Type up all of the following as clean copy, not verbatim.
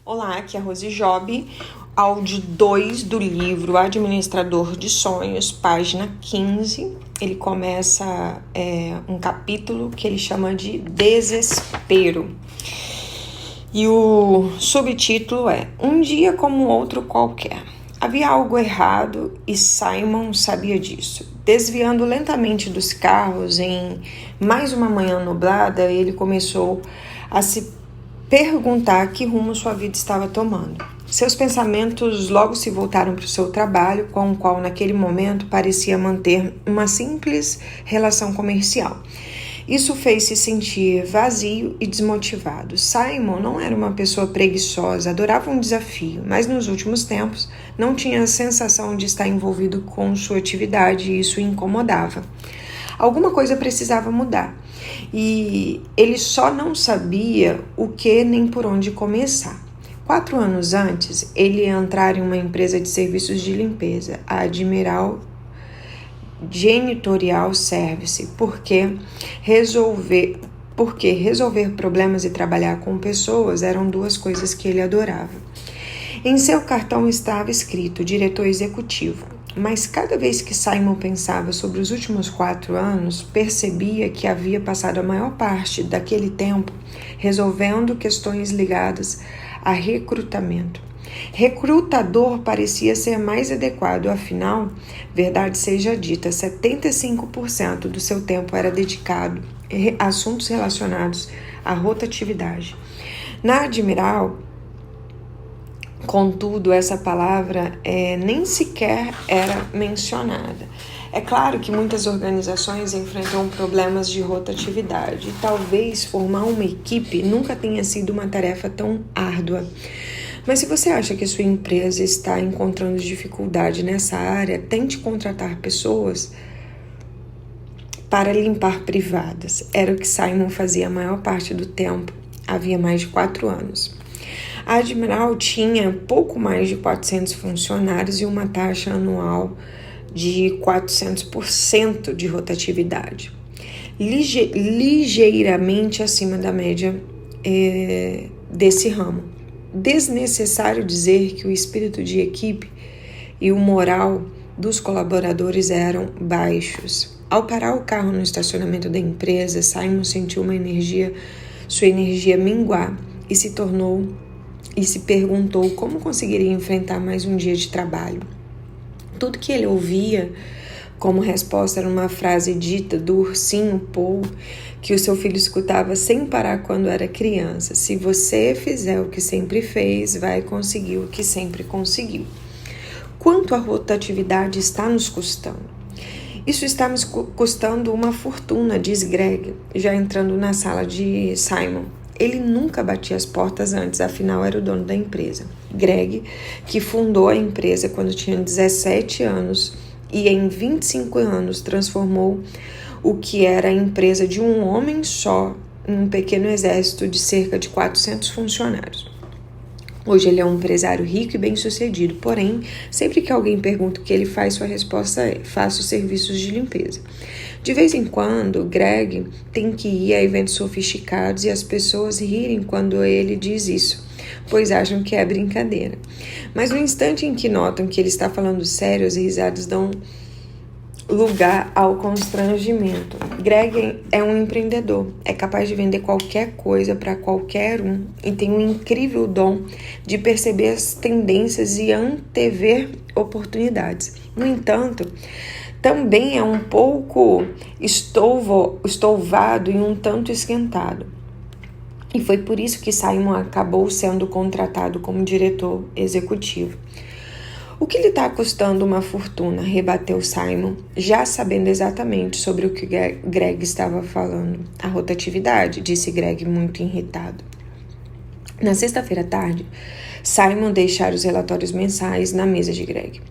Olá, aqui é a Rose Job, áudio 2 do livro Administrador de Sonhos, página 15. Ele começa um capítulo que ele chama de Desespero. E o subtítulo é Um dia como outro qualquer. Havia algo errado e Simon sabia disso. Desviando lentamente dos carros em mais uma manhã nublada, ele começou a se perguntar que rumo sua vida estava tomando. Seus pensamentos logo se voltaram para o seu trabalho, com o qual naquele momento parecia manter uma simples relação comercial. Isso fez-se sentir vazio e desmotivado. Simon não era uma pessoa preguiçosa, adorava um desafio, mas nos últimos tempos não tinha a sensação de estar envolvido com sua atividade e isso o incomodava. Alguma coisa precisava mudar e ele só não sabia o que nem por onde começar. 4 anos antes, ele ia entrar em uma empresa de serviços de limpeza, a Admiral Janitorial Service, porque resolver problemas e trabalhar com pessoas eram duas coisas que ele adorava. Em seu cartão estava escrito diretor executivo, mas cada vez que Simon pensava sobre os últimos 4 anos, percebia que havia passado a maior parte daquele tempo resolvendo questões ligadas a recrutamento. Recrutador parecia ser mais adequado, afinal, verdade seja dita, 75% do seu tempo era dedicado a assuntos relacionados à rotatividade. Na Admiral, contudo, essa palavra nem sequer era mencionada. É claro que muitas organizações enfrentam problemas de rotatividade e talvez formar uma equipe nunca tenha sido uma tarefa tão árdua. Mas se você acha que sua empresa está encontrando dificuldade nessa área, tente contratar pessoas para limpar privadas. Era o que Simon fazia a maior parte do tempo, havia mais de 4 anos. A Admiral tinha pouco mais de 400 funcionários e uma taxa anual de 400% de rotatividade, ligeiramente acima da média desse ramo. Desnecessário dizer que o espírito de equipe e o moral dos colaboradores eram baixos. Ao parar o carro no estacionamento da empresa, Simon sentiu sua energia minguar e se perguntou como conseguiria enfrentar mais um dia de trabalho. Tudo que ele ouvia como resposta era uma frase dita do ursinho Paul, que o seu filho escutava sem parar quando era criança. Se você fizer o que sempre fez, vai conseguir o que sempre conseguiu. Quanto a rotatividade está nos custando? Isso está nos custando uma fortuna, diz Greg, já entrando na sala de Simon. Ele nunca batia as portas antes, afinal era o dono da empresa. Greg, que fundou a empresa quando tinha 17 anos e em 25 anos transformou o que era a empresa de um homem só em um pequeno exército de cerca de 400 funcionários. Hoje ele é um empresário rico e bem-sucedido, porém, sempre que alguém pergunta o que ele faz, sua resposta é: faço serviços de limpeza. De vez em quando, Greg tem que ir a eventos sofisticados e as pessoas rirem quando ele diz isso, pois acham que é brincadeira. Mas no instante em que notam que ele está falando sério, as risadas dão lugar ao constrangimento. Greg é um empreendedor, é capaz de vender qualquer coisa para qualquer um e tem um incrível dom de perceber as tendências e antever oportunidades. No entanto, também é um pouco estouvado e um tanto esquentado. E foi por isso que Simon acabou sendo contratado como diretor executivo. O que lhe está custando uma fortuna? Rebateu Simon, já sabendo exatamente sobre o que Greg estava falando. A rotatividade, disse Greg muito irritado. Na sexta-feira à tarde, Simon deixara os relatórios mensais na mesa de Greg.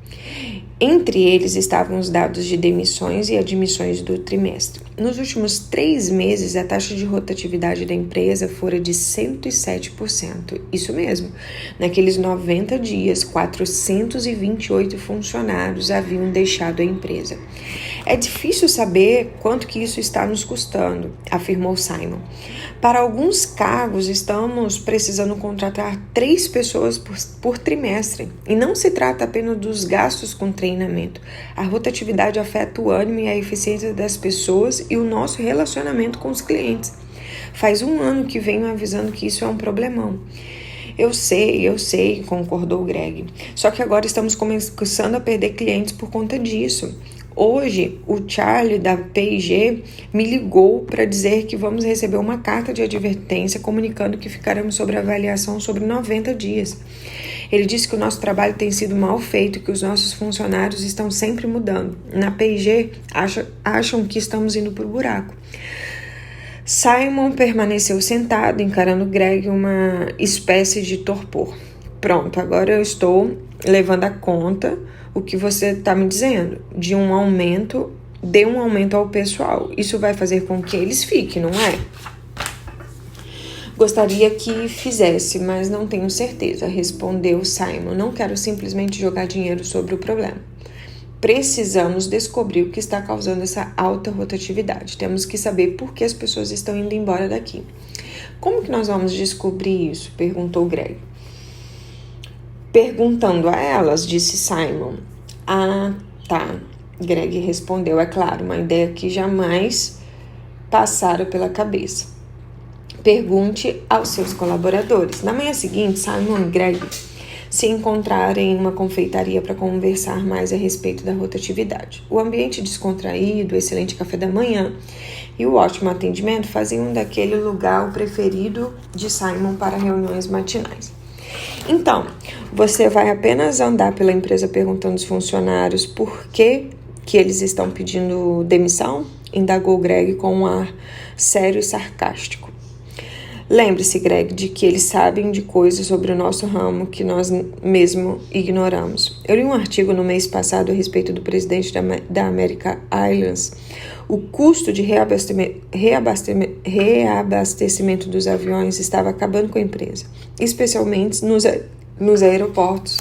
Entre eles estavam os dados de demissões e admissões do trimestre. Nos últimos 3 meses, a taxa de rotatividade da empresa fora de 107%. Isso mesmo. Naqueles 90 dias, 428 funcionários haviam deixado a empresa. É difícil saber quanto que isso está nos custando, afirmou Simon. Para alguns cargos, estamos precisando contratar 3 pessoas por trimestre. E não se trata apenas dos gastos com treinamento. A rotatividade afeta o ânimo e a eficiência das pessoas e o nosso relacionamento com os clientes. Faz 1 ano que venho avisando que isso é um problemão. Eu sei, concordou Greg. Só que agora estamos começando a perder clientes por conta disso. Hoje, o Charlie da P&G me ligou para dizer que vamos receber uma carta de advertência comunicando que ficaremos sobre avaliação sobre 90 dias. Ele disse que o nosso trabalho tem sido mal feito e que os nossos funcionários estão sempre mudando. Na P&G, acham que estamos indo para o buraco. Simon permaneceu sentado, encarando Greg uma espécie de torpor. Pronto, agora eu estou levando a conta o que você está me dizendo, dê um aumento ao pessoal. Isso vai fazer com que eles fiquem, não é? Gostaria que fizesse, mas não tenho certeza, respondeu Simon. Não quero simplesmente jogar dinheiro sobre o problema. Precisamos descobrir o que está causando essa alta rotatividade. Temos que saber por que as pessoas estão indo embora daqui. Como que nós vamos descobrir isso? Perguntou Greg. Perguntando a elas, disse Simon. Ah, tá. Greg respondeu. É claro, uma ideia que jamais passara pela cabeça. Pergunte aos seus colaboradores. Na manhã seguinte, Simon e Greg se encontraram em uma confeitaria para conversar mais a respeito da rotatividade. O ambiente descontraído, o excelente café da manhã e o ótimo atendimento faziam daquele lugar o preferido de Simon para reuniões matinais. Então, você vai apenas andar pela empresa perguntando aos funcionários por que eles estão pedindo demissão? Indagou Greg com um ar sério e sarcástico. Lembre-se, Greg, de que eles sabem de coisas sobre o nosso ramo que nós mesmo ignoramos. Eu li um artigo no mês passado a respeito do presidente da American Airlines. O custo de reabastecimento dos aviões estava acabando com a empresa, especialmente nos aeroportos,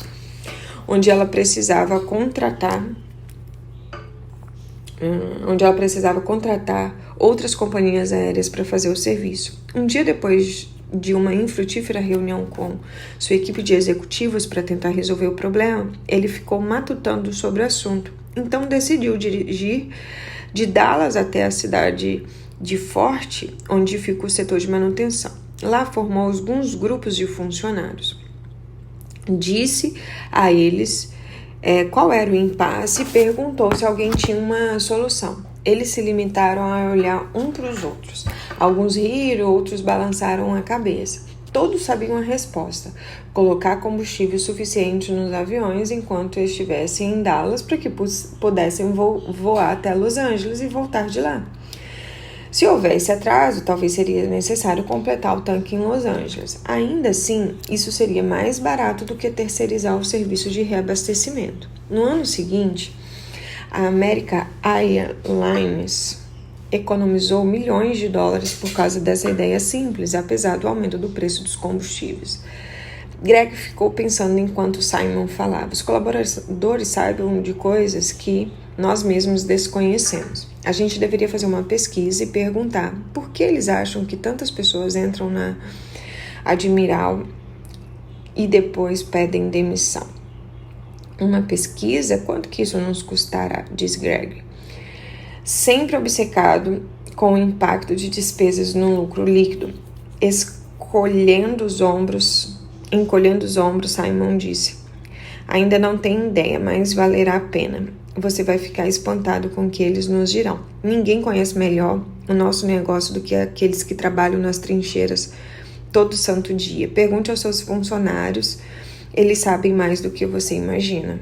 onde ela precisava contratar outras companhias aéreas para fazer o serviço. Um dia depois de uma infrutífera reunião com sua equipe de executivos para tentar resolver o problema, ele ficou matutando sobre o assunto. Então decidiu dirigir de Dallas até a cidade de Fort, onde fica o setor de manutenção. Lá formou alguns grupos de funcionários. Disse a eles qual era o impasse e perguntou se alguém tinha uma solução. Eles se limitaram a olhar um para os outros. Alguns riram, outros balançaram a cabeça. Todos sabiam a resposta: colocar combustível suficiente nos aviões enquanto estivessem em Dallas para que pudessem voar até Los Angeles e voltar de lá. Se houvesse atraso, talvez seria necessário completar o tanque em Los Angeles. Ainda assim, isso seria mais barato do que terceirizar o serviço de reabastecimento. No ano seguinte, a American Airlines economizou milhões de dólares por causa dessa ideia simples, apesar do aumento do preço dos combustíveis. Greg ficou pensando enquanto Simon falava. Os colaboradores sabem de coisas que nós mesmos desconhecemos. A gente deveria fazer uma pesquisa e perguntar por que eles acham que tantas pessoas entram na Admiral e depois pedem demissão. Uma pesquisa? Quanto que isso nos custará? Diz Greg. Sempre obcecado com o impacto de despesas no lucro líquido. Encolhendo os ombros, Simon disse. Ainda não tenho ideia, mas valerá a pena. Você vai ficar espantado com o que eles nos dirão. Ninguém conhece melhor o nosso negócio do que aqueles que trabalham nas trincheiras todo santo dia. Pergunte aos seus funcionários, eles sabem mais do que você imagina.